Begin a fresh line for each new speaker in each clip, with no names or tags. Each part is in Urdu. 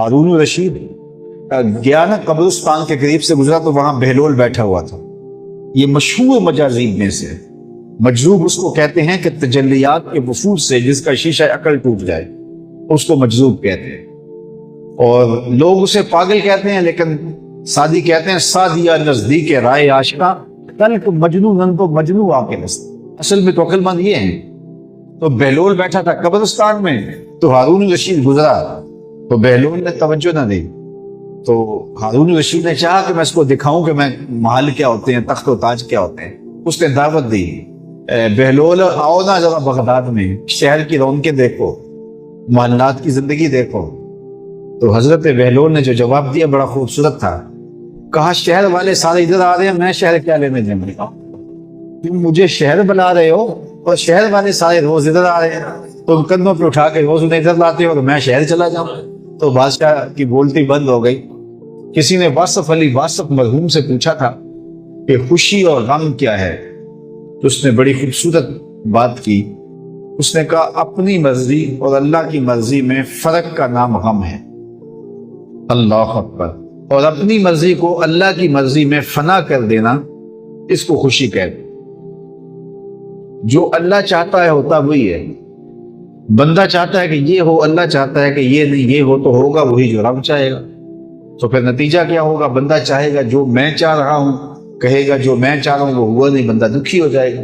ہارون الرشید گیا نا قبرستان کے قریب سے گزرا تو وہاں بہلول بیٹھا ہوا تھا. یہ مشہور مجاذیب میں سے مجذوب اس کو کہتے ہیں کہ تجلیات کے وفود سے جس کا شیشہ عقل ٹوٹ جائے اس کو مجذوب کہتے ہیں. اور لوگ اسے پاگل کہتے ہیں لیکن سادی کہتے ہیں سادیہ نزدیک رائے عاشقاں کل کو مجنون کو مجنو آ کے نست. اصل میں تو عقل مند یہ ہیں. تو بہلول بیٹھا تھا قبرستان میں تو ہارون الرشید گزرا تو بہلول نے توجہ نہ دی. تو ہارون الرشید نے چاہا کہ میں اس کو دکھاؤں کہ میں محل کیا ہوتے ہیں، تخت و تاج کیا ہوتے ہیں. اس نے دعوت دی، بہلول آؤ نا ذرا بغداد میں شہر کی رونقیں دیکھو، محلات کی زندگی دیکھو. تو حضرت بہلول نے جو جواب دیا بڑا خوبصورت تھا. کہا شہر والے سارے ادھر آ رہے ہیں، میں شہر کیا لینے جاؤں گا؟ تم مجھے شہر بلا رہے ہو اور شہر والے سارے روز ادھر آ رہے ہیں، تم کندھوں پہ اٹھا کے روز انہیں ادھر لاتے ہو تو میں شہر چلا جاؤں. تو بادشاہ کی بولتی بند ہو گئی. کسی نے واصف علی واصف مرحوم سے پوچھا تھا کہ خوشی اور غم کیا ہے، تو اس نے بڑی خوبصورت بات کی. اس نے کہا اپنی مرضی اور اللہ کی مرضی میں فرق کا نام غم ہے. اللہ اکبر. اور اپنی مرضی کو اللہ کی مرضی میں فنا کر دینا اس کو خوشی کہتے. جو اللہ چاہتا ہے ہوتا وہی ہے. بندہ چاہتا ہے کہ یہ ہو، اللہ چاہتا ہے کہ یہ نہیں، یہ ہو تو ہوگا وہی جو رب چاہے گا. تو پھر نتیجہ کیا ہوگا؟ بندہ چاہے گا جو میں چاہ رہا ہوں، کہے گا جو میں چاہ رہا ہوں وہ ہوا نہیں، بندہ دکھی ہو جائے گا.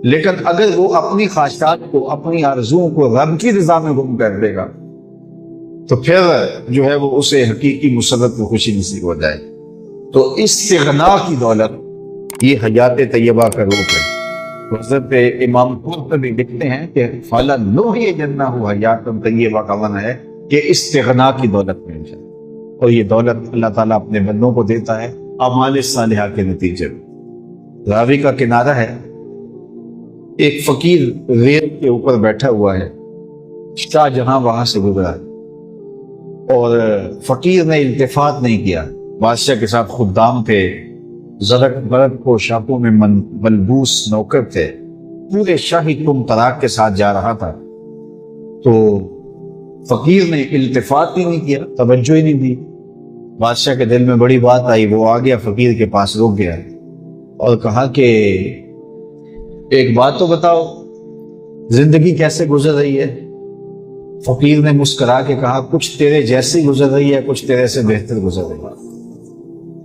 لیکن اگر وہ اپنی خواہشات کو، اپنی آرزوؤں کو رب کی رضا میں گم کر دے گا تو پھر جو ہے وہ اسے حقیقی مسرت و خوشی نصیب ہو جائے. تو استغنا کی دولت یہ حیات طیبہ کا روپ ہے. حضرت امام قرطبی لکھتے ہیں کہ فَلَنُحْيِيَنَّهُ حَيَاةً طیبہ کا معنی ہے کہ استغنا کی دولت مل جائے. اور یہ دولت اللہ تعالیٰ اپنے بندوں کو دیتا ہے اعمال صالحہ کے نتیجے میں. راوی کا کنارہ ہے، ایک فقیر ریت کے اوپر بیٹھا ہوا ہے، شاہ جہاں وہاں سے گزرا اور فقیر نے التفات نہیں کیا. بادشاہ کے ساتھ خدام تھے، زرق برق کو شاپوں میں ملبوس نوکر تھے، پورے شاہی تم طراق کے ساتھ جا رہا تھا. تو فقیر نے التفات ہی نہیں کیا، توجہ ہی نہیں دی. بادشاہ کے دل میں بڑی بات آئی، وہ آ گیا فقیر کے پاس، رک گیا اور کہا کہ ایک بات تو بتاؤ، زندگی کیسے گزر رہی ہے؟ فقیر نے مسکرا کے کہا کچھ تیرے جیسی گزر رہی ہے، کچھ تیرے سے بہتر گزر رہی ہے.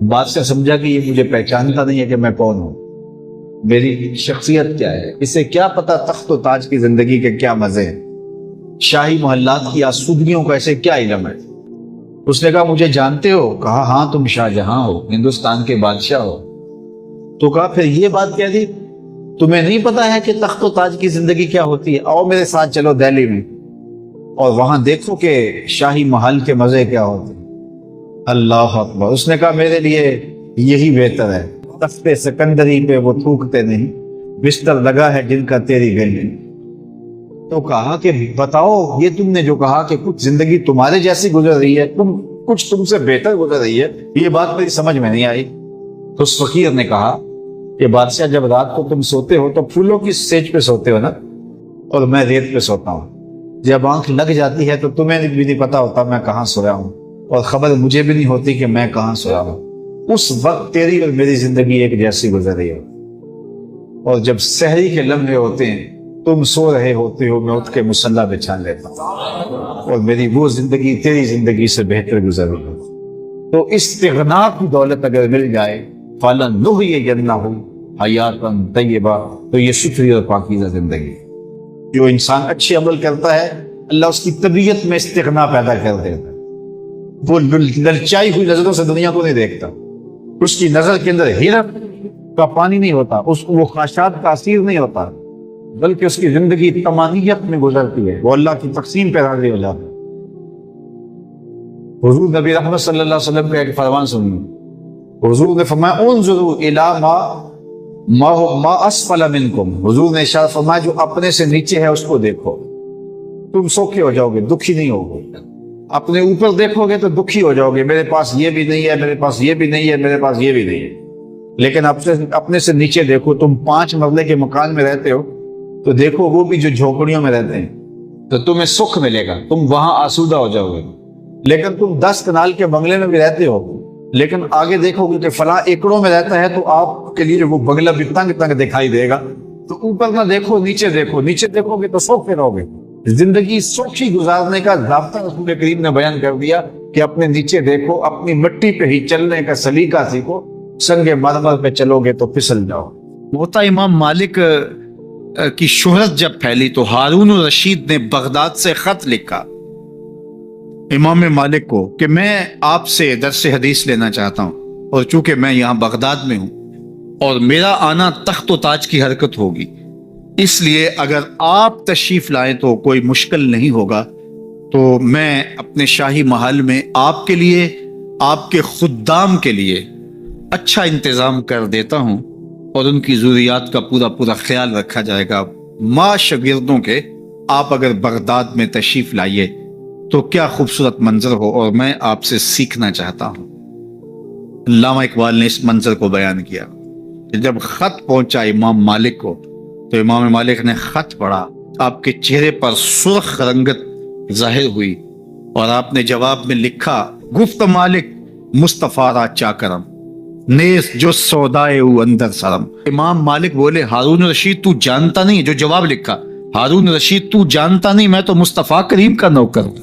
بادشاہ سمجھا کہ یہ مجھے پہچانتا نہیں ہے کہ میں کون ہوں، میری شخصیت کیا ہے، اسے کیا پتا تخت و تاج کی زندگی کے کیا مزے ہیں، شاہی محلات کی آسودگیوں کا اسے کیا علم ہے. اس نے کہا مجھے جانتے ہو؟ کہا ہاں تم شاہ جہاں ہو، ہندوستان کے بادشاہ ہو. تو کہا پھر یہ بات کہہ دی، تمہیں نہیں پتا ہے کہ تخت و تاج کی زندگی کیا ہوتی ہے؟ آؤ میرے ساتھ چلو دہلی میں اور وہاں دیکھو کہ شاہی محل کے مزے کیا ہوتے ہیں. اللہ اکبر. اس نے کہا میرے لیے یہی بہتر ہے، تخت سکندری پہ وہ تھوکتے نہیں، بستر لگا ہے جن کا تیری گلی. تو کہا کہ بتاؤ یہ تم نے جو کہا کہ کچھ زندگی تمہارے جیسی گزر رہی ہے، کچھ تم سے بہتر گزر رہی ہے، یہ بات میری سمجھ میں نہیں آئی. تو اس فقیر نے کہا کہ بادشاہ جب رات کو تم سوتے ہو تو پھولوں کی سیج پہ سوتے ہو نا، اور میں ریت پہ سوتا ہوں. جب آنکھ لگ جاتی ہے تو تمہیں بھی نہیں پتا ہوتا میں کہاں سویا ہوں، اور خبر مجھے بھی نہیں ہوتی کہ میں کہاں سویا ہوں. اس وقت تیری اور میری زندگی ایک جیسی گزر رہی ہے. اور جب سحری کے لمحے ہوتے ہیں، تم سو رہے ہوتے ہو، میں اٹھ کے مصلی بچھا لیتا ہوں اور میری وہ زندگی تیری زندگی سے بہتر گزر رہی ہے. تو استغنا کی دولت اگر مل جائے فَلَنُحْيِيَنَّهُ حَيَاةً طَيِّبَةً، تو یہ شکری اور پاکیزہ زندگی. جو انسان اچھے عمل کرتا ہے اللہ اس کی طبیعت میں استغنا پیدا کر دیتا ہے. وہ للچائی ہوئی نظروں سے دنیا کو نہیں دیکھتا، اس کی نظر کے اندر حیرت کا پانی نہیں ہوتا، اس کو وہ خواہشات کا اسیر نہیں ہوتا، بلکہ اس کی زندگی طمانینت میں گزرتی ہے، وہ اللہ کی تقسیم پہ راضی ہو جاتا ہے. حضور نبی رحمت صلی اللہ علیہ وسلم کا ایک فرمان سنیے. حضور نے فرمایا انظروا الی ما اسفل منکم. حضور نے ارشاد فرمایا جو اپنے سے نیچے ہے اس کو دیکھو، تم سوکھے ہو جاؤ گے، دکھی نہیں ہوگے. اپنے اوپر دیکھو گے تو دکھی ہو جاؤ گے، میرے پاس یہ بھی نہیں ہے، میرے پاس یہ بھی نہیں ہے، میرے پاس یہ بھی نہیں ہے. لیکن اپنے سے نیچے دیکھو، تم 5 مرلے کے مکان میں رہتے ہو تو دیکھو وہ بھی جو جھونپڑیوں میں رہتے ہیں، تو تمہیں سکھ ملے گا، تم وہاں آسودہ ہو جاؤ گے. لیکن تم 10 کنال کے بنگلے میں بھی رہتے ہو، لیکن آگے دیکھو گے کہ فلاں ایکڑوں میں رہتا ہے تو آپ کے لیے وہ بنگلہ بھی تنگ تنگ دکھائی دے گا. تو اوپر نہ دیکھو، نیچے دیکھو، نیچے دیکھو گے تو سوکھ پھرو گے. زندگی سوکھی گزارنے کا ضابطہ رسول کریم نے بیان کر دیا کہ اپنے نیچے دیکھو، اپنی مٹی پہ ہی چلنے کا سلیقہ سیکھو، سنگ مرمر پہ چلو گے تو پھسل جاؤ.
موتا امام مالک کی شہرت جب پھیلی تو ہارون الرشید نے بغداد سے خط لکھا امام مالک کو کہ میں آپ سے درس حدیث لینا چاہتا ہوں، اور چونکہ میں یہاں بغداد میں ہوں اور میرا آنا تخت و تاج کی حرکت ہوگی، اس لیے اگر آپ تشریف لائیں تو کوئی مشکل نہیں ہوگا، تو میں اپنے شاہی محل میں آپ کے لیے، آپ کے خدام کے لیے اچھا انتظام کر دیتا ہوں، اور ان کی ضروریات کا پورا خیال رکھا جائے گا. ماں شاگردوں کے آپ اگر بغداد میں تشریف لائیے تو کیا خوبصورت منظر ہو، اور میں آپ سے سیکھنا چاہتا ہوں. علامہ اقبال نے اس منظر کو بیان کیا کہ جب خط پہنچا امام مالک کو تو امام مالک نے خط پڑھا، آپ کے چہرے پر سرخ رنگت ظاہر ہوئی، اور آپ نے جواب میں لکھا، گفت مالک مصطفیٰ را چاکرم نیس جو سودائے او اندر سرم. امام مالک بولے، ہارون رشید تو جانتا نہیں، جو جواب لکھا، ہارون رشید تو جانتا نہیں میں تو مصطفیٰ کریم کا نوکر ہوں،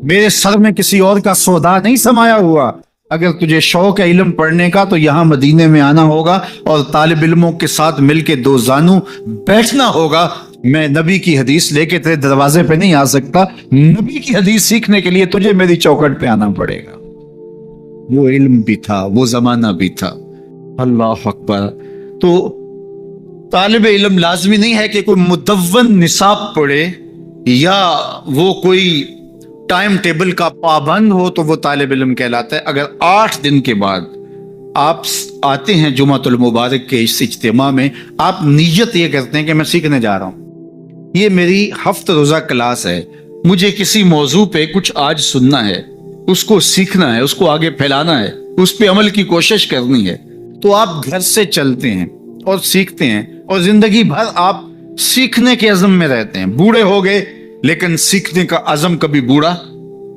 میرے سر میں کسی اور کا سودا نہیں سمایا ہوا. اگر تجھے شوق ہے علم پڑھنے کا تو یہاں مدینے میں آنا ہوگا اور طالب علموں کے ساتھ مل کے دو زانو بیٹھنا ہوگا. میں نبی کی حدیث لے کے تیرے دروازے پہ نہیں آ سکتا، نبی کی حدیث سیکھنے کے لیے تجھے میری چوکھٹ پہ آنا پڑے گا. وہ علم بھی تھا، وہ زمانہ بھی تھا. اللہ اکبر. تو طالب علم لازمی نہیں ہے کہ کوئی مدون نصاب پڑھے یا وہ کوئی ٹائم ٹیبل کا پابند ہو تو وہ طالب علم کہلاتا ہے. اگر 8 دن کے بعد آپ آتے ہیں جمعۃ المبارک کے اس اجتماع میں، آپ نیت یہ کرتے ہیں کہ میں سیکھنے جا رہا ہوں، یہ میری ہفتہ روزہ کلاس ہے، مجھے کسی موضوع پہ کچھ آج سننا ہے، اس کو سیکھنا ہے، اس کو آگے پھیلانا ہے، اس پہ عمل کی کوشش کرنی ہے. تو آپ گھر سے چلتے ہیں اور سیکھتے ہیں، اور زندگی بھر آپ سیکھنے کے عزم میں رہتے ہیں. بوڑھے ہو گئے لیکن سیکھنے کا عزم کبھی بوڑھا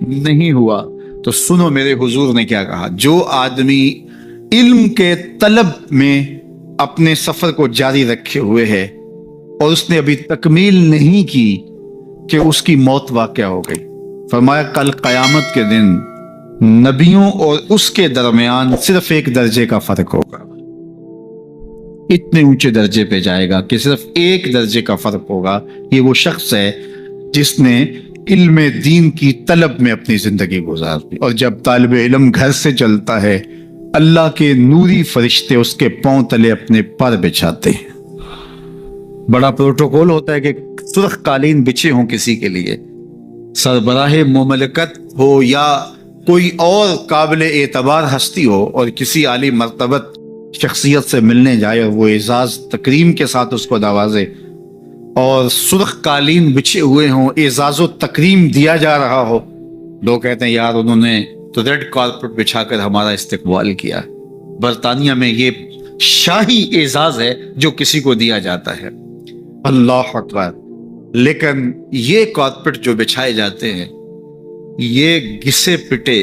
نہیں ہوا. تو سنو میرے حضور نے کیا کہا، جو آدمی علم کے طلب میں اپنے سفر کو جاری رکھے ہوئے ہے اور اس نے ابھی تکمیل نہیں کی کہ اس کی موت واقع ہو گئی. فرمایا کل قیامت کے دن نبیوں اور اس کے درمیان صرف 1 درجے کا فرق ہوگا. اتنے اونچے درجے پہ جائے گا کہ صرف 1 درجے کا فرق ہوگا. یہ وہ شخص ہے جس نے علم دین کی طلب میں اپنی زندگی گزار دی. اور جب طالب علم گھر سے چلتا ہے، اللہ کے نوری فرشتے اس کے پاؤں تلے اپنے پر بچھاتے ہیں. بڑا پروٹوکول ہوتا ہے کہ سرخ قالین بچھے ہوں کسی کے لیے، سربراہ مملکت ہو یا کوئی اور قابل اعتبار ہستی ہو اور کسی عالی مرتبت شخصیت سے ملنے جائے اور وہ اعزاز تکریم کے ساتھ اس کو نوازے، اور سرخ قالین بچھے ہوئے ہوں، اعزاز و تکریم دیا جا رہا ہو. لوگ کہتے ہیں یار انہوں نے تو ریڈ کارپٹ بچھا کر ہمارا استقبال کیا. برطانیہ میں یہ شاہی اعزاز ہے جو کسی کو دیا جاتا ہے. اللہ اکبر. لیکن یہ کارپٹ جو بچھائے جاتے ہیں، یہ گھسے پٹے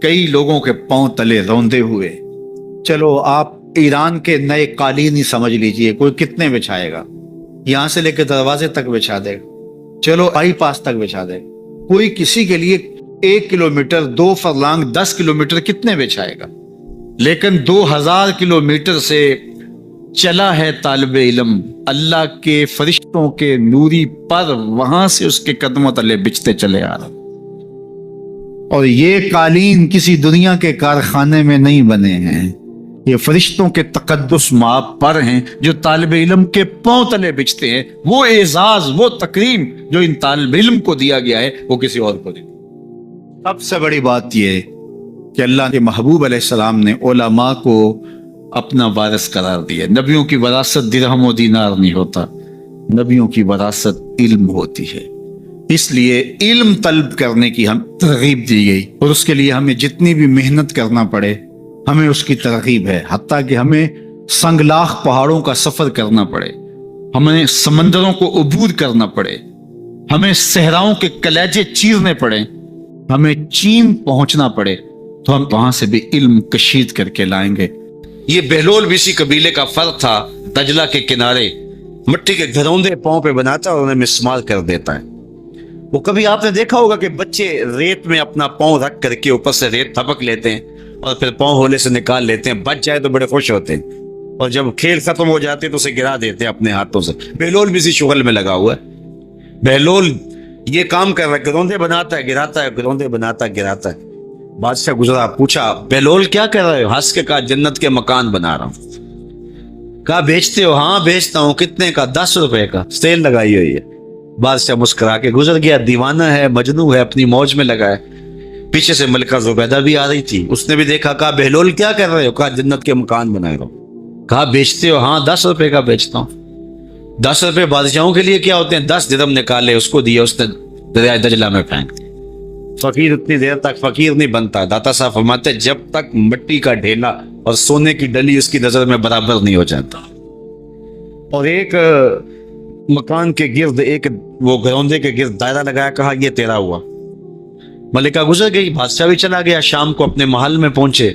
کئی لوگوں کے پاؤں تلے روندے ہوئے. چلو آپ ایران کے نئے قالین ہی سمجھ لیجئے، کوئی کتنے بچھائے گا؟ یہاں سے لے کے دروازے تک بچھا دے گا، چلو بائی پاس تک بچھا دے گا. کوئی کسی کے لیے 1 کلومیٹر 2 فرلانگ 10 کلومیٹر کتنے بچھائے گا؟ لیکن 2000 کلومیٹر سے چلا ہے طالب علم اللہ کے فرشتوں کے نوری پر، وہاں سے اس کے قدموں تلے بچھتے چلے آ رہا. اور یہ قالین کسی دنیا کے کارخانے میں نہیں بنے ہیں، یہ فرشتوں کے تقدس مآب پر ہیں جو طالب علم کے پاؤں تلے بچھتے ہیں. وہ اعزاز، وہ تکریم جو ان طالب علم کو دیا گیا ہے وہ کسی اور کو نہیں. سب سے بڑی بات یہ ہے کہ اللہ کے محبوب علیہ السلام نے علماء کو اپنا وارث قرار دیا. نبیوں کی وراثت درہم و دینار نہیں ہوتا، نبیوں کی وراثت علم ہوتی ہے. اس لیے علم طلب کرنے کی ہم ترغیب دی گئی، اور اس کے لیے ہمیں جتنی بھی محنت کرنا پڑے ہمیں اس کی ترغیب ہے. حتیٰ کہ ہمیں سنگلاخ پہاڑوں کا سفر کرنا پڑے، ہمیں سمندروں کو عبور کرنا پڑے، ہمیں صحراؤں کے کلیجے چیرنے پڑے، ہمیں چین پہنچنا پڑے تو ہم وہاں سے بھی علم کشید کر کے لائیں گے۔
یہ بہلول بھی اسی قبیلے کا فرد تھا، دجلہ کے کنارے مٹی کے گھروندے پاؤں پہ بناتا اور انہیں مسمار کر دیتا ہے۔ وہ کبھی آپ نے دیکھا ہوگا کہ بچے ریت میں اپنا پاؤں رکھ کر کے اوپر سے ریت تھپک لیتے ہیں اور پھر پاؤں ہولے سے نکال لیتے ہیں، بچ جائے تو بڑے خوش ہوتے ہیں، اور جب کھیل ختم ہو جاتے ہیں تو اسے گرا دیتے ہیں اپنے ہاتھوں سے۔ بہلول بھی اسی شغل میں لگا ہوا ہے۔ بہلول یہ کام کر رہا ہے، گروندے بناتا ہے گراتا ہے، گروندے بناتا ہے گراتا ہے۔ بادشاہ گزرا، پوچھا بہلول کیا کر رہے ہو؟ ہنس کے کہا جنت کے مکان بنا رہا ہوں۔ کہا بیچتے ہو؟ ہاں بیچتا ہوں۔ کتنے کا؟ 10 روپے کا، سیل لگائی ہوئی ہے۔ بادشاہ مسکرا کے گزر گیا، دیوانہ ہے، مجنوں ہے، اپنی موج میں لگا ہے۔ پیچھے سے ملکہ زبیدہ بھی آ رہی تھی، اس نے بھی دیکھا، کہا بہلول کیا کر رہے ہو؟ کہا جنت کے مکان بنا رہا ہوں۔ کہا بیچتے ہو؟ ہاں 10 روپے کا بیچتا ہوں۔ 10 روپے بادشاہوں کے لیے کیا ہوتے ہیں؟ 10 درہم نکالے، اس کو دیے، اس نے دریائے دجلہ میں پھینک دیا۔ فقیر اتنی دیر تک فقیر نہیں بنتا، داتا صاحب فرماتے جب تک مٹی کا ڈھیلا اور سونے کی ڈلی اس کی نظر میں برابر نہیں ہو جاتا۔ اور ایک مکان کے گرد، ایک وہ گروندے کے گرد دائرہ لگایا، کہا یہ تیرا ہوا۔ ملکہ گزر گئی، بادشاہ بھی چلا گیا۔ شام کو اپنے محل میں پہنچے،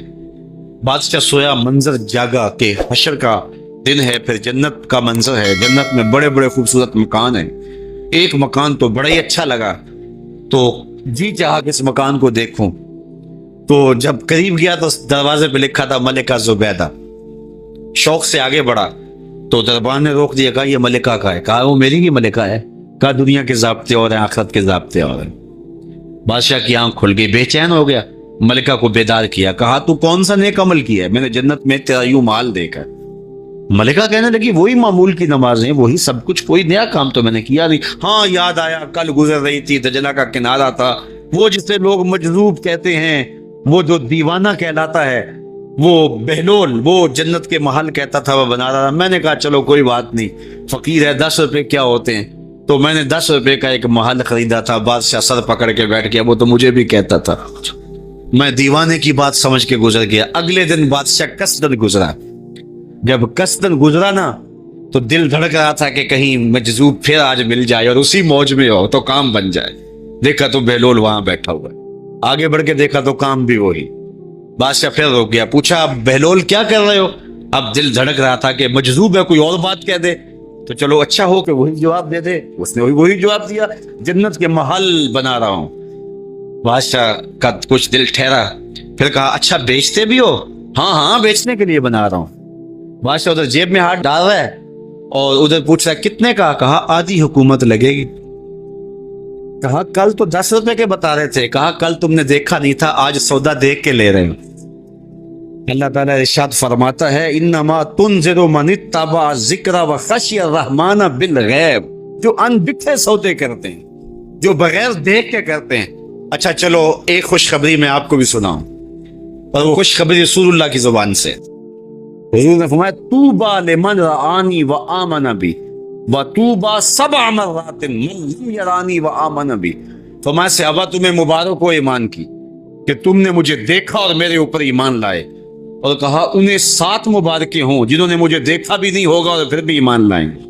بادشاہ سویا، منظر جاگا کہ حشر کا دن ہے، پھر جنت کا منظر ہے، جنت میں بڑے بڑے خوبصورت مکان ہیں۔ ایک مکان تو بڑا ہی اچھا لگا، تو جی چاہا کہ اس مکان کو دیکھوں۔ تو جب قریب گیا تو دروازے پہ لکھا تھا ملکہ زبیدہ۔ شوق سے آگے بڑھا تو دربار نے روک دیا، کہا یہ ملکہ کا ہے۔ کہا وہ میری ہی ملکہ ہے۔ کہا دنیا کے ضابطے اور ہیں، آخرت کے ضابطے اور ہیں۔ بادشاہ کی آنکھ کھل گئی، بے چین ہو گیا، ملکہ کو بیدار کیا، کہا تو کون سا نیک عمل کیا ہے؟ میں نے جنت میں تیرا یوں مال دیکھا۔ ملکہ کہنے لگی وہی معمول کی نمازیں، وہی سب کچھ، کوئی نیا کام تو میں نے کیا نہیں۔ ہاں یاد آیا، کل گزر رہی تھی، دجلہ کا کنارہ تھا، وہ جسے لوگ مجذوب کہتے ہیں، وہ جو دیوانہ کہلاتا ہے، وہ بہلول، وہ جنت کے محل کہتا تھا وہ بنا رہا تھا۔ میں نے کہا چلو کوئی بات نہیں، فقیر ہے، 10 روپے کیا ہوتے ہیں، تو میں نے 10 روپے کا ایک محل خریدا تھا۔ بادشاہ سر پکڑ کے بیٹھ گیا، وہ تو مجھے بھی کہتا تھا۔ میں دیوانے کی بات سمجھ کے گزر گیا۔ اگلے دن بادشاہ قصدن گزرا۔ جب قصدن گزرا نا تو دل دھڑک رہا تھا کہ کہیں مجذوب پھر آج مل جائے اور اسی موج میں ہو تو کام بن جائے۔ دیکھا تو بہلول وہاں بیٹھا ہوا ہے، آگے بڑھ کے دیکھا تو کام بھی وہی۔ بادشاہ پھر رک گیا، پوچھا بہلول کیا کر رہے ہو؟ اب دل دھڑک رہا تھا کہ مجذوب ہے، کوئی اور بات کہہ دے تو چلو اچھا ہو کہ وہی جواب دے دے۔ اس نے وہی جواب دیا، جنت کے محل بنا رہا ہوں۔ بادشاہ کا کچھ دل ٹھہرا، پھر کہا اچھا بیچتے بھی ہو؟ ہاں ہاں بیچنے کے لیے بنا رہا ہوں۔ بادشاہ ادھر جیب میں ہاتھ ڈال رہا ہے اور ادھر پوچھ رہا ہے کتنے کا؟ کہا آدھی حکومت لگے گی۔ کہا کل تو 10 روپے کے بتا رہے تھے۔ کہا کل تم نے دیکھا نہیں تھا، آج سودا دیکھ کے لے رہے ہو۔ اللہ تعالیٰ ارشاد فرماتا ہے انما تنذر من اتبع ذکر وخشی الرحمن بالغیب، جو ان دکھے سودے کرتے ہیں، جو بغیر دیکھ کے کرتے ہیں۔ اچھا چلو ایک خوشخبری میں آپ کو بھی سناؤں، اور وہ خوشخبری رسول اللہ کی زبان سے۔ حضور نے فرمایا طوبی لمن رآنی وآمن بی وطوبی 7 مرات من لم یرانی وآمن بی۔ فرمایا صحابہ تمہیں مبارک ہو ایمان کی کہ تم نے مجھے دیکھا اور میرے اوپر ایمان لائے، اور کہا انہیں 7 مبارکیں ہوں جنہوں نے مجھے دیکھا بھی نہیں ہوگا اور پھر بھی ایمان لائیں گے۔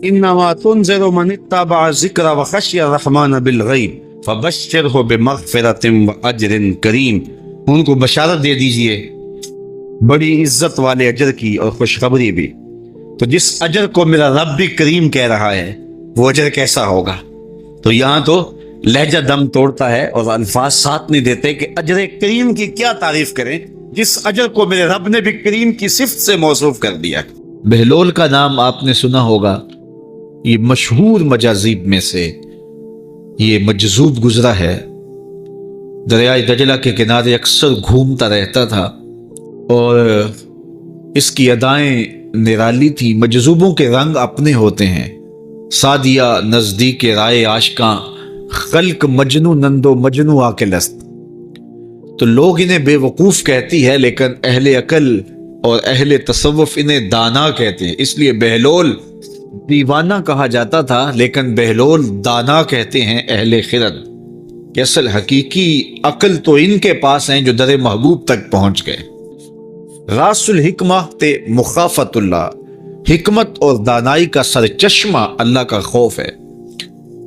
انما تنذر من اتبع ذکر وخشی الرحمن بالغیب فبشرہ بمغفرۃ واجر کریم۔ ان کو بشارت دے دیجئے بڑی عزت والے اجر کی اور خوشخبری بھی۔ تو جس اجر کو میرا رب بھی کریم کہہ رہا ہے وہ اجر کیسا ہوگا؟ تو یہاں تو لہجہ دم توڑتا ہے اور الفاظ ساتھ نہیں دیتے کہ اجر کریم کی کیا تعریف کریں جس اجر کو میرے رب نے بھی کریم کی صفت سے موصوف کر دیا۔
بہلول کا نام آپ نے سنا ہوگا، یہ مشہور مجاذیب میں سے یہ مجذوب گزرا ہے۔ دریائے دجلہ کے کنارے اکثر گھومتا رہتا تھا اور اس کی ادائیں نرالی تھی۔ مجذوبوں کے رنگ اپنے ہوتے ہیں، سادیہ نزدیک رائے عاشقاں، خلق مجنو نندو مجنو آکلست۔ تو لوگ انہیں بے وقوف کہتی ہے، لیکن اہل عقل اور اہل تصوف انہیں دانا کہتے ہیں۔ اس لیے بہلول دیوانہ کہا جاتا تھا، لیکن بہلول دانا کہتے ہیں اہل خرد، کہ اصل حقیقی عقل تو ان کے پاس ہیں جو در محبوب تک پہنچ گئے۔ راس الحکمہ تے مخافت اللہ، حکمت اور دانائی کا سرچشمہ اللہ کا خوف ہے۔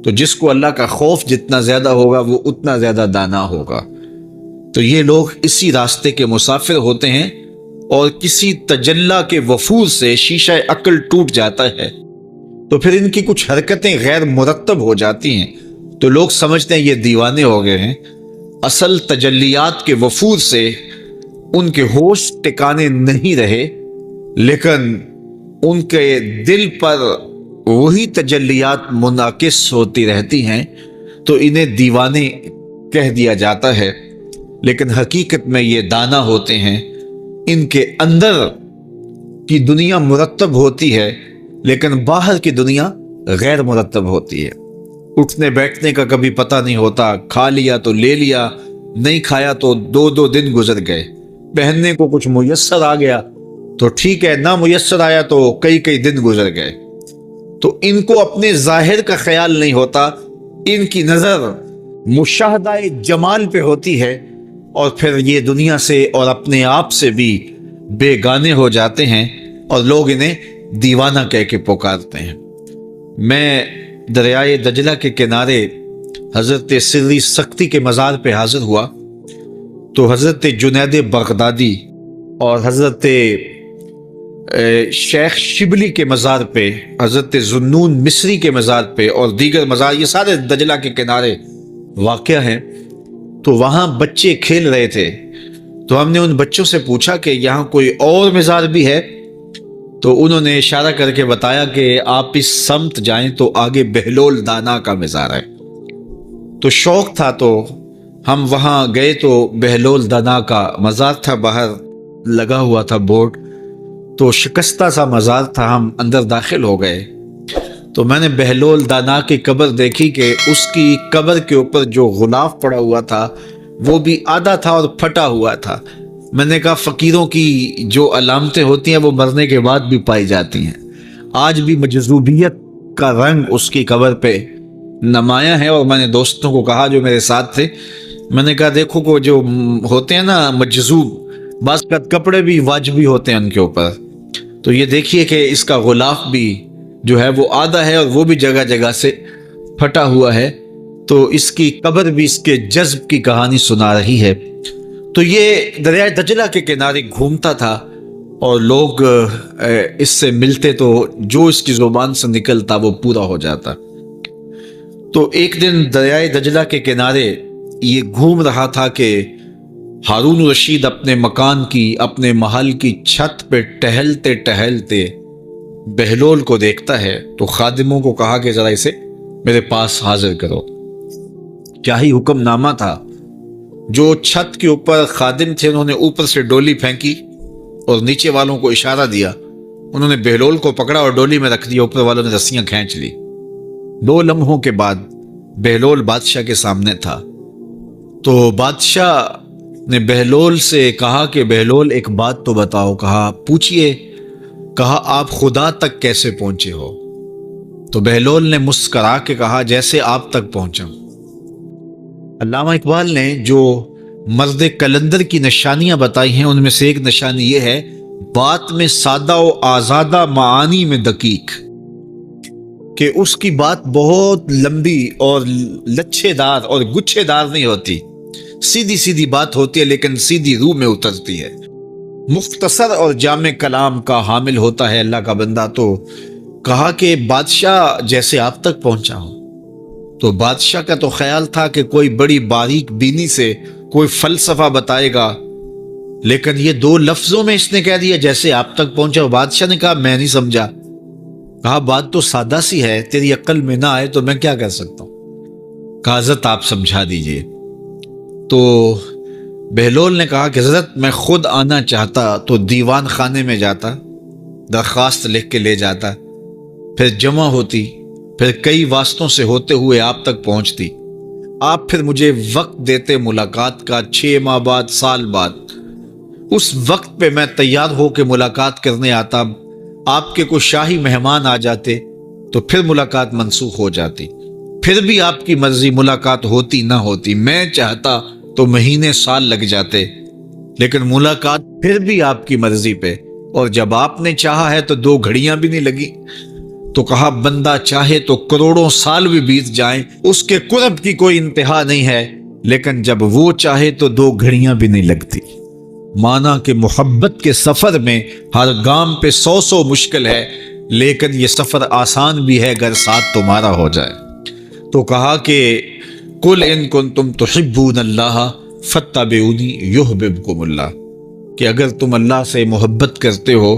تو جس کو اللہ کا خوف جتنا زیادہ ہوگا وہ اتنا زیادہ دانا ہوگا. تو یہ لوگ اسی راستے کے مسافر ہوتے ہیں اور کسی تجلی کے وفور سے شیشہ عقل ٹوٹ جاتا ہے تو پھر ان کی کچھ حرکتیں غیر مرتب ہو جاتی ہیں تو لوگ سمجھتے ہیں یہ دیوانے ہو گئے ہیں. اصل تجلیات کے وفور سے ان کے ہوش ٹکانے نہیں رہے، لیکن ان کے دل پر وہی تجلیات منعکس ہوتی رہتی ہیں تو انہیں دیوانے کہہ دیا جاتا ہے. لیکن حقیقت میں یہ دانا ہوتے ہیں. ان کے اندر کی دنیا مرتب ہوتی ہے لیکن باہر کی دنیا غیر مرتب ہوتی ہے. اٹھنے بیٹھنے کا کبھی پتہ نہیں ہوتا، کھا لیا تو لے لیا، نہیں کھایا تو 2 دن گزر گئے. پہننے کو کچھ میسر آ گیا تو ٹھیک ہے، نہ میسر آیا تو کئی دن گزر گئے. تو ان کو اپنے ظاہر کا خیال نہیں ہوتا، ان کی نظر مشاہدہ جمال پہ ہوتی ہے اور پھر یہ دنیا سے اور اپنے آپ سے بھی بیگانے ہو جاتے ہیں اور لوگ انہیں دیوانہ کہہ کے پکارتے ہیں. میں دریائے دجلہ کے کنارے حضرت سری سختی کے مزار پہ حاضر ہوا تو حضرت جنید بغدادی اور حضرت شیخ شبلی کے مزار پہ، حضرت ذوالنون مصری کے مزار پہ اور دیگر مزار، یہ سارے دجلہ کے کنارے واقع ہیں. تو وہاں بچے کھیل رہے تھے تو ہم نے ان بچوں سے پوچھا کہ یہاں کوئی اور مزار بھی ہے؟ تو انہوں نے اشارہ کر کے بتایا کہ آپ اس سمت جائیں تو آگے بہلول دانا کا مزار ہے. تو شوق تھا تو ہم وہاں گئے تو بہلول دانا کا مزار تھا، باہر لگا ہوا تھا بورڈ، تو شکستہ سا مزار تھا. ہم اندر داخل ہو گئے تو میں نے بہلول دانا کی قبر دیکھی کہ اس کی قبر کے اوپر جو غلاف پڑا ہوا تھا وہ بھی آدھا تھا اور پھٹا ہوا تھا. میں نے کہا فقیروں کی جو علامتیں ہوتی ہیں وہ مرنے کے بعد بھی پائی جاتی ہیں. آج بھی مجذوبیت کا رنگ اس کی قبر پہ نمایاں ہے. اور میں نے دوستوں کو کہا جو میرے ساتھ تھے، میں نے کہا دیکھو کو جو ہوتے ہیں نا مجذوب، بعض کا کپڑے بھی واجبی ہوتے ہیں ان کے اوپر، تو یہ دیکھیے کہ اس کا غلاف بھی جو ہے وہ آدھا ہے اور وہ بھی جگہ جگہ سے پھٹا ہوا ہے. تو اس کی قبر بھی اس کے جذب کی کہانی سنا رہی ہے. تو یہ دریائے دجلہ کے کنارے گھومتا تھا اور لوگ اس سے ملتے تو جو اس کی زبان سے نکلتا وہ پورا ہو جاتا. تو ایک دن دریائے دجلہ کے کنارے یہ گھوم رہا تھا کہ ہارون رشید اپنے مکان کی، اپنے محل کی چھت پہ ٹہلتے ٹہلتے بہلول کو دیکھتا ہے تو خادموں کو کہا کہ ذرا اسے میرے پاس حاضر کرو. شاہی حکم نامہ تھا. جو چھت کے اوپر خادم تھے انہوں نے اوپر سے ڈولی پھینکی اور نیچے والوں کو اشارہ دیا. انہوں نے بہلول کو پکڑا اور ڈولی میں رکھ دیا، اوپر والوں نے رسیاں کھینچ لی. 2 لمحوں کے بعد بہلول بادشاہ کے سامنے تھا. تو بادشاہ نے بہلول سے کہا کہ بہلول ایک بات تو بتاؤ. کہا پوچھئے. کہا آپ خدا تک کیسے پہنچے ہو؟ تو بہلول نے مسکرا کے کہا جیسے آپ تک پہنچا. علامہ اقبال نے جو مرد کلندر کی نشانیاں بتائی ہیں ان میں سے ایک نشانی یہ ہے، بات میں سادہ و آزادہ، معانی میں دقیق، کہ اس کی بات بہت لمبی اور لچھے دار اور گچھے دار نہیں ہوتی، سیدھی سیدھی بات ہوتی ہے لیکن سیدھی روح میں اترتی ہے. مختصر اور جامع کلام کا حامل ہوتا ہے اللہ کا بندہ. تو کہا کہ بادشاہ جیسے آپ تک پہنچا ہوں. تو بادشاہ کا تو خیال تھا کہ کوئی بڑی باریک بینی سے کوئی فلسفہ بتائے گا، لیکن یہ 2 لفظوں میں اس نے کہہ دیا جیسے آپ تک پہنچا. بادشاہ نے کہا میں نہیں سمجھا. کہا بات تو سادہ سی ہے، تیری عقل میں نہ آئے تو میں کیا کر سکتا ہوں. کہا حضرت آپ سمجھا دیجئے. تو بہلول نے کہا کہ حضرت میں خود آنا چاہتا تو دیوان خانے میں جاتا، درخواست لکھ کے لے جاتا، پھر جمع ہوتی، پھر کئی واسطوں سے ہوتے ہوئے آپ تک پہنچتی. آپ پھر مجھے وقت دیتے ملاقات کا، 6 ماہ بعد، سال بعد. اس وقت پہ میں تیار ہو کے ملاقات کرنے آتا. آپ کے کوئی شاہی مہمان آ جاتے تو پھر ملاقات منسوخ ہو جاتی. پھر بھی آپ کی مرضی، ملاقات ہوتی نہ ہوتی. میں چاہتا تو مہینے سال لگ جاتے، لیکن ملاقات پھر بھی آپ کی مرضی پہ. اور جب آپ نے چاہا ہے تو 2 گھڑیاں بھی نہیں لگی. تو کہا بندہ چاہے تو کروڑوں سال بھی بیت جائیں اس کے قرب کی کوئی انتہا نہیں ہے، لیکن جب وہ چاہے تو 2 گھڑیاں بھی نہیں لگتی۔ مانا کہ محبت کے سفر میں ہر گام پہ 100 مشکل ہے، لیکن یہ سفر آسان بھی ہے اگر ساتھ تمہارا ہو جائے۔ تو کہا کہ قل ان کنتم تحبون اللہ فاتبعونی یحببکم اللہ، کہ اگر تم اللہ سے محبت کرتے ہو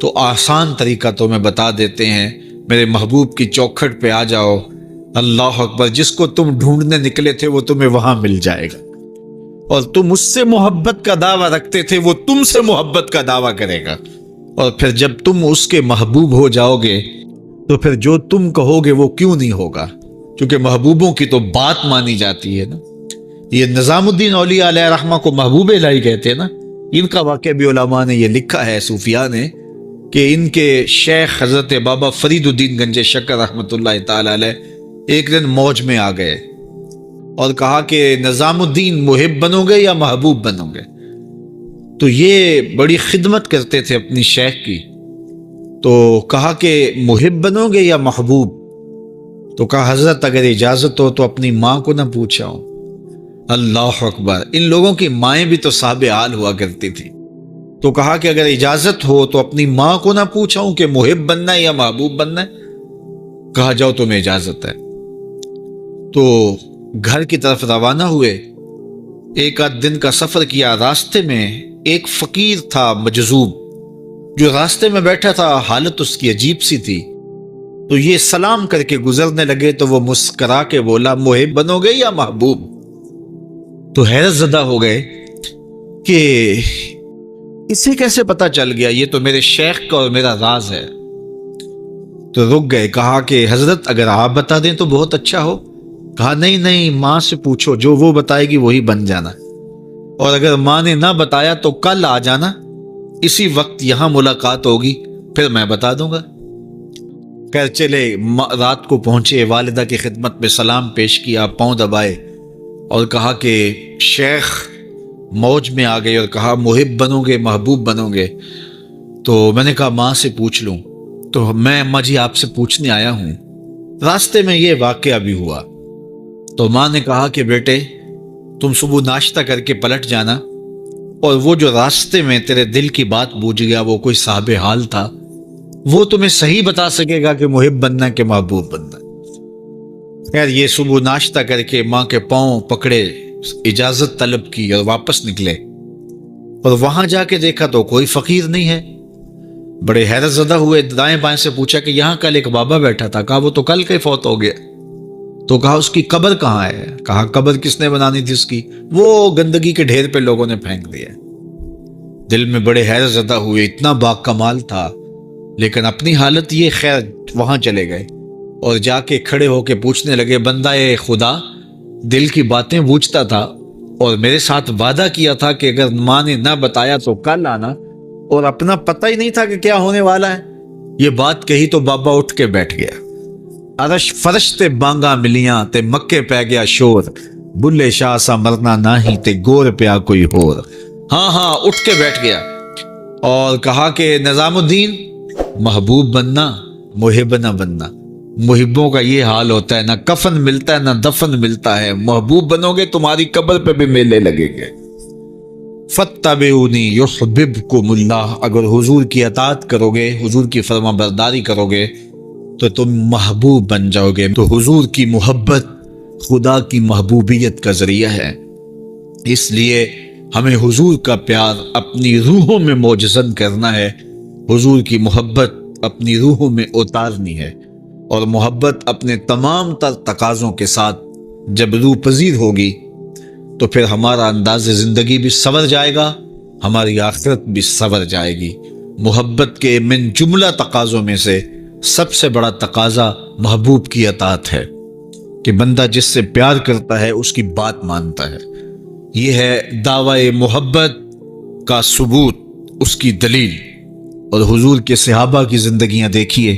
تو آسان طریقہ تمہیں بتا دیتے ہیں، میرے محبوب کی چوکھٹ پہ آ جاؤ، اللہ اکبر، جس کو تم ڈھونڈنے نکلے تھے وہ تمہیں وہاں مل جائے گا، اور تم اس سے محبت کا دعویٰ رکھتے تھے وہ تم سے محبت کا دعویٰ کرے گا، اور پھر جب تم اس کے محبوب ہو جاؤ گے تو پھر جو تم کہو گے وہ کیوں نہیں ہوگا، کیونکہ محبوبوں کی تو بات مانی جاتی ہے نا۔ یہ نظام الدین اولیاء علیہ رحمہ کو محبوب الہی کہتے ہیں نا، ان کا واقعہ بھی علماء نے یہ لکھا ہے، صوفیاء نے، کہ ان کے شیخ حضرت بابا فرید الدین گنج شکر رحمۃ اللہ تعالی علیہ ایک دن موج میں آ گئے اور کہا کہ نظام الدین محب بنو گے یا محبوب بنو گے؟ تو یہ بڑی خدمت کرتے تھے اپنی شیخ کی، تو کہا کہ محب بنو گے یا محبوب؟ تو کہا حضرت اگر اجازت ہو تو اپنی ماں کو نہ پوچھاؤں۔ اللہ اکبر، ان لوگوں کی مائیں بھی تو صاحب حال ہوا کرتی تھی۔ تو کہا کہ اگر اجازت ہو تو اپنی ماں کو نہ پوچھاؤں کہ محب بننا ہے یا محبوب بننا ہے؟ کہا جاؤ تمہیں اجازت ہے۔ تو گھر کی طرف روانہ ہوئے، 1 دن کا سفر کیا، راستے میں ایک فقیر تھا مجذوب جو راستے میں بیٹھا تھا، حالت اس کی عجیب سی تھی، تو یہ سلام کر کے گزرنے لگے تو وہ مسکرا کے بولا محب بنو گے یا محبوب؟ تو حیرت زدہ ہو گئے کہ اسے کیسے پتا چل گیا، یہ تو میرے شیخ کا اور میرا راز ہے۔ تو رک گئے، کہا کہ حضرت اگر آپ بتا دیں تو بہت اچھا ہو۔ کہا نہیں نہیں، ماں سے پوچھو، جو وہ بتائے گی وہی بن جانا، اور اگر ماں نے نہ بتایا تو کل آ جانا، اسی وقت یہاں ملاقات ہوگی، پھر میں بتا دوں گا۔ خیر چلے، رات کو پہنچے، والدہ کی خدمت میں سلام پیش کیا، پاؤں دبائے اور کہا کہ شیخ موج میں آ گئے اور کہا محب بنو گے محبوب بنو گے؟ تو میں نے کہا ماں سے پوچھ لوں، تو میں اماں جی آپ سے پوچھنے آیا ہوں، راستے میں یہ واقعہ بھی ہوا۔ تو ماں نے کہا کہ بیٹے تم صبح ناشتہ کر کے پلٹ جانا، اور وہ جو راستے میں تیرے دل کی بات بوجھ گیا وہ کوئی صاحب حال تھا، وہ تمہیں صحیح بتا سکے گا کہ محب بننا کہ محبوب بننا۔ خیر یہ صبح ناشتہ کر کے ماں کے پاؤں پکڑے، اجازت طلب کی اور واپس نکلے، اور وہاں جا کے دیکھا تو کوئی فقیر نہیں ہے۔ بڑے حیرت زدہ ہوئے، دائیں بائیں سے پوچھا کہ یہاں کل ایک بابا بیٹھا تھا، کہا وہ تو کل کے فوت ہو گیا۔ تو کہا اس کی قبر کہاں ہے؟ کہا قبر کس نے بنانی تھی اس کی؟ وہ گندگی کے ڈھیر پہ لوگوں نے پھینک دیا۔ دل میں بڑے حیرت زدہ ہوئے، اتنا باکمال تھا، لیکن اپنی حالت یہ، خیر وہاں چلے گئے اور جا کے کھڑے ہو کے پوچھنے لگے، بندہ خدا دل کی باتیں بوجھتا تھا اور میرے ساتھ وعدہ کیا تھا کہ اگر ماں نے نہ بتایا تو کل آنا، اور اپنا پتہ ہی نہیں تھا کہ کیا ہونے والا ہے۔ یہ بات کہی تو بابا اٹھ کے بیٹھ گیا۔ عرش فرش تے بانگا ملیاں تے مکے پہ گیا شور، بلے شاہ سا مرنا ناہی تے گور پیا کوئی ہور۔ ہاں اٹھ کے بیٹھ گیا اور کہا کہ نظام الدین محبوب بننا محب نہ بننا، محبوں کا یہ حال ہوتا ہے، نہ کفن ملتا ہے نہ دفن ملتا ہے، محبوب بنو گے تمہاری قبر پہ بھی میلے لگیں گے۔ فاتبعونی یحببکم اللہ، اگر حضور کی اطاعت کرو گے، حضور کی فرما برداری کرو گے تو تم محبوب بن جاؤ گے۔ تو حضور کی محبت خدا کی محبوبیت کا ذریعہ ہے، اس لیے ہمیں حضور کا پیار اپنی روحوں میں موجزن کرنا ہے، حضور کی محبت اپنی روحوں میں اتارنی ہے، اور محبت اپنے تمام تر تقاضوں کے ساتھ جب روح پذیر ہوگی تو پھر ہمارا انداز زندگی بھی سنور جائے گا، ہماری آخرت بھی سنور جائے گی۔ محبت کے من جملہ تقاضوں میں سے سب سے بڑا تقاضا محبوب کی اطاعت ہے، کہ بندہ جس سے پیار کرتا ہے اس کی بات مانتا ہے۔ یہ ہے دعوی محبت کا ثبوت، اس کی دلیل۔ اور حضور کے صحابہ کی زندگیاں دیکھیے،